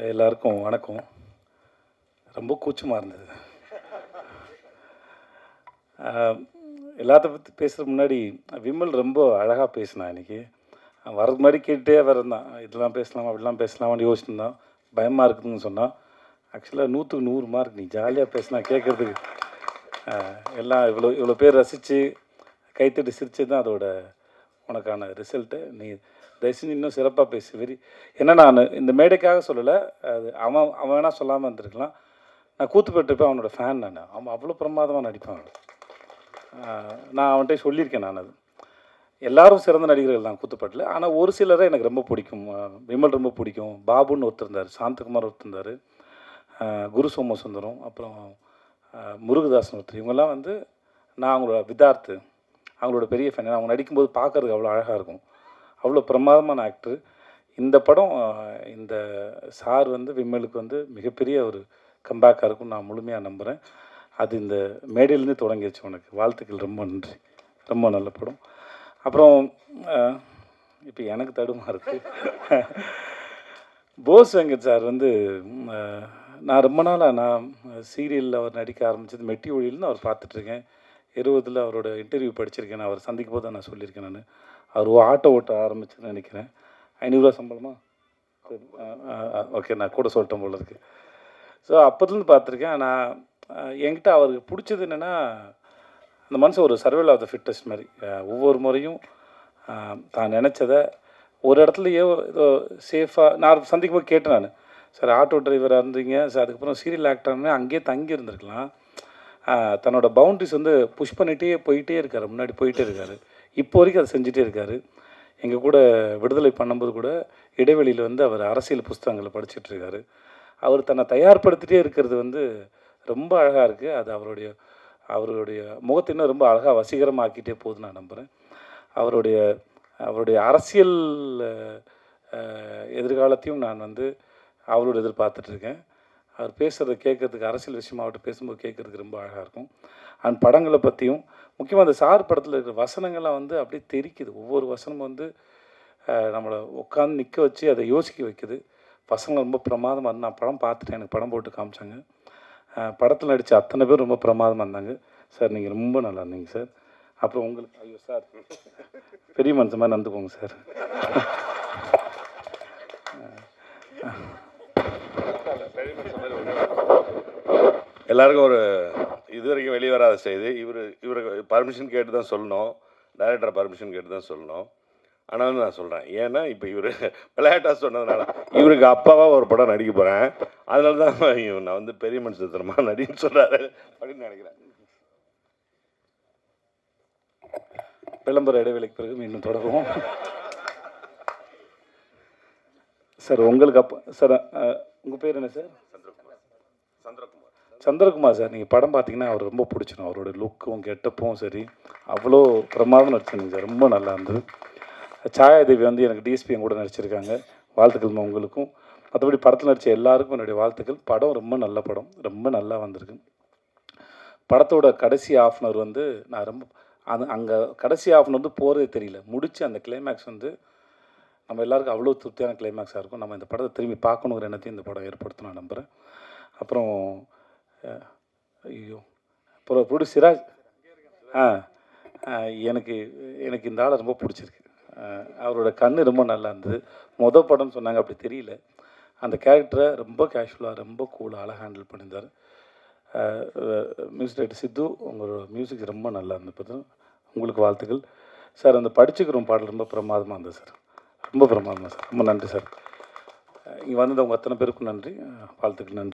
எல்லாருக்கும் வணக்கம். ரொம்ப கூச்சமாக இருந்தது. எல்லாத்த பற்றி பேசுகிறதுக்கு முன்னாடி விமல் ரொம்ப அழகாக பேசினான் இன்றைக்கி. வரதுக்கு முன்னாடி கேட்டுட்டே வரந்தான், இதெல்லாம் பேசலாமா அப்படிலாம் பேசலாமான்னு யோசிச்சுருந்தான். பயமாக இருக்குதுன்னு சொன்னான். ஆக்சுவலாக 100க்கு 100 மார்க். நீ ஜாலியாக பேசினா கேட்குறதுக்கு எல்லாம் இவ்வளோ இவ்வளோ பேர் ரசித்து கைத்தட்டி சிரித்து தான் அதோட உனக்கான ரிசல்ட்டு. நீ தயவுசெஞ்சு இன்னும் சிறப்பாக பேசு. ஏன்னா நான் இந்த மேடைக்காக சொல்லலை, அது அவன் வேணால் சொல்லாமல் இருந்திருக்கலாம். நான் கூத்துப்பட்டுருப்பேன், அவனோட ஃபேன் நான். அவன் அவ்வளோ பிரமாதமாக நடிப்பான். நான் அவன்கிட்ட சொல்லியிருக்கேன். நான் அது எல்லோரும் சிறந்த நடிகர்கள் தான் கூத்துப்பட்டில். ஆனால் ஒரு சிலரை எனக்கு ரொம்ப பிடிக்கும். விமல் ரொம்ப பிடிக்கும். பாபுன்னு ஒருத்தர் இருந்தார், சாந்தகுமார் ஒருத்தர் இருந்தார், குரு சோமசுந்தரம், அப்புறம் முருகதாசன் ஒருத்தர். இவங்கெல்லாம் வந்து நான் அவங்களோட விதார்த்து, அவங்களோட பெரிய ஃபேன். அவங்க நடிக்கும்போது பார்க்குறதுக்கு அவ்வளோ அழகாக இருக்கும். அவ்வளோ பிரமாதமான ஆக்டர். இந்த படம் இந்த சார் வந்து விமலுக்கு வந்து மிகப்பெரிய ஒரு கம்பேக்காக இருக்கும்னு நான் முழுமையாக நம்புகிறேன். அது இந்த மேடையிலேருந்து தொடங்கிடுச்சு. உனக்கு வாழ்த்துக்கள், ரொம்ப நன்றி. ரொம்ப நல்ல படம். அப்புறம் இப்போ எனக்கு தடுமா இருக்குது. போஸ் வெங்கட் சார் வந்து நான் ரொம்ப நாளாக நான் சீரியலில் அவர் நடிக்க ஆரம்பித்தது மெட்டி ஒளியில்னு அவர் பார்த்துட்ருக்கேன். 20 அவரோட இன்டர்வியூ படிச்சிருக்கேன். நான் அவர் சந்திக்கும் போது நான் சொல்லியிருக்கேன். நான் அவர் ஆட்டோ ஓட்ட ஆரம்பிச்சுன்னு நினைக்கிறேன். 500 சம்பளமா? ஓகே, நான் கூட சொல்லிட்டேன் போல இருக்குது. ஸோ அப்போதுலேருந்து பார்த்துருக்கேன். நான் என்கிட்ட அவருக்கு பிடிச்சது என்னென்னா, அந்த மனுஷன் ஒரு சர்வைவல் ஆஃப் த ஃபிட்டஸ்ட் மாதிரி. ஒவ்வொரு முறையும் தான் நினச்சதை ஒரு இடத்துலையோ ஏதோ சேஃபாக நான் சந்திக்கும் போது கேட்டேன். நான் சார் ஆட்டோ டிரைவராக இருந்தீங்க சார், அதுக்கப்புறம் சீரியல் ஆக்டர்னு அங்கேயே தங்கி இருந்திருக்கலாம். தன்னோட பவுண்ட்ரிஸ் வந்து புஷ் பண்ணிகிட்டே போயிட்டே இருக்கார், முன்னாடி போயிட்டே இருக்கார். இப்போ வரைக்கும் அதை செஞ்சுட்டே இருக்கார். எங்கள் கூட விடுதலை பண்ணும்போது கூட இடைவெளியில் வந்து அவர் அரசியல் புஸ்தகங்களை படிச்சுட்ருக்காரு. அவர் தன்னை தயார்படுத்திகிட்டே இருக்கிறது வந்து ரொம்ப அழகாக இருக்குது. அது அவருடைய முகத்தை இன்னும் ரொம்ப அழகாக வசீகரமாக்கிட்டே போகுதுன்னு நான் நம்புகிறேன். அவருடைய அரசியல் எதிர்காலத்தையும் நான் வந்து அவரோட எதிர்பார்த்துட்ருக்கேன். அவர் பேசுகிறத கேட்குறதுக்கு, அரசியல் விஷயமாக அவர்கிட்ட பேசும்போது கேட்குறதுக்கு ரொம்ப அழகாக இருக்கும். அண்ட் படங்களை பற்றியும் முக்கியமாக அந்த சார் படத்தில் இருக்கிற வசனங்கள்லாம் வந்து அப்படியே தெரிக்குது. ஒவ்வொரு வசனமும் வந்து நம்மளை உட்காந்து நிற்க வச்சு அதை யோசிக்க வைக்குது. வசனங்கள் ரொம்ப பிரமாதமாக இருந்தால் நான் படம் பார்த்துட்டேன். எனக்கு படம் போட்டு காமிச்சாங்க. படத்தில் நடித்த அத்தனை பேர் ரொம்ப பிரமாதமாக இருந்தாங்க. சார் நீங்கள் ரொம்ப நல்லா இருந்தீங்க சார். அப்புறம் உங்களுக்கு ஐயோ சார் பெரிய மனுஷன் மாதிரி நடந்துக்கோங்க சார். எல்லாருக்கும் ஒரு இது வரைக்கும் வெளியே வராத செய்தி. இவருக்கு பர்மிஷன் கேட்டு தான் சொல்லணும், டைரக்டரை பர்மிஷன் கேட்டு தான் சொல்லணும். ஆனாலும் நான் சொல்கிறேன், ஏன்னா இப்போ இவர் விளையாட்டாக சொன்னதுனால இவருக்கு அப்பாவாக ஒரு படம் நடிக்க போகிறேன். அதனால தான் நான் வந்து பெரிய மனுஷன் தரமா நடின்னு சொல்கிறாரு அப்படின்னு நினைக்கிறேன். விளம்பர இடைவெளிக்கு பிறகு மீண்டும் தொடருவோம். சார் உங்களுக்கு அப்போ சார் உங்கள் பேர் என்ன சார்? சந்திரகுமார் சார். நீங்கள் படம் பார்த்தீங்கன்னா அவர் ரொம்ப பிடிச்சிடும். அவரோட லுக்கும் கெட்டப்பும் சரி அவ்வளோ பிரமாதம் நடிச்சிருந்தீங்க சார். ரொம்ப நல்லா இருந்தது. சாயாதேவி வந்து எனக்கு டிஎஸ்பி கூட நடிச்சிருக்காங்க. வாழ்த்துக்கள் உங்களுக்கும். மற்றபடி படத்தில் நடித்த எல்லாருக்கும் என்னுடைய வாழ்த்துக்கள். படம் ரொம்ப நல்ல படம், ரொம்ப நல்லா வந்திருக்கு. படத்தோட கடைசி ஆஃப்னர் வந்து நான் ரொம்ப அங்கே கடைசி ஆஃப்னர் வந்து போகிறதே தெரியல. முடித்து அந்த கிளைமேக்ஸ் வந்து நம்ம எல்லாருக்கும் அவ்வளோ திருப்தியான கிளைமேக்ஸாக இருக்கும். நம்ம இந்த படத்தை திரும்பி பார்க்கணுங்கிற எண்ணத்தையும் இந்த படம் ஏற்படுத்த நான் நம்புகிறேன். அப்புறம் ஐயோ அப்புறம் ப்ரொடியூஸ் சிராஜ். எனக்கு இந்த ஆளை ரொம்ப பிடிச்சிருக்கு. அவரோட கண் ரொம்ப நல்லா இருந்தது. படம்னு சொன்னாங்க, அப்படி தெரியல. அந்த கேரக்டரை ரொம்ப கேஷுவலாக ரொம்ப கூலாக அழகாக ஹேண்டில் பண்ணியிருந்தார். மியூசிக் டைரக்டர் சித்து, உங்களோட மியூசிக் ரொம்ப நல்லா இருந்தது. உங்களுக்கு வாழ்த்துக்கள் சார். அந்த படிச்சுக்கிறோம் பாடல் ரொம்ப பிரமாதமாக இருந்தது சார். ரொம்ப பிரமாதமாக சார். ரொம்ப நன்றி சார். இங்கே வந்தது உங்கள் அத்தனை பேருக்கும் நன்றி. வாழ்த்துக்கள். நன்றி.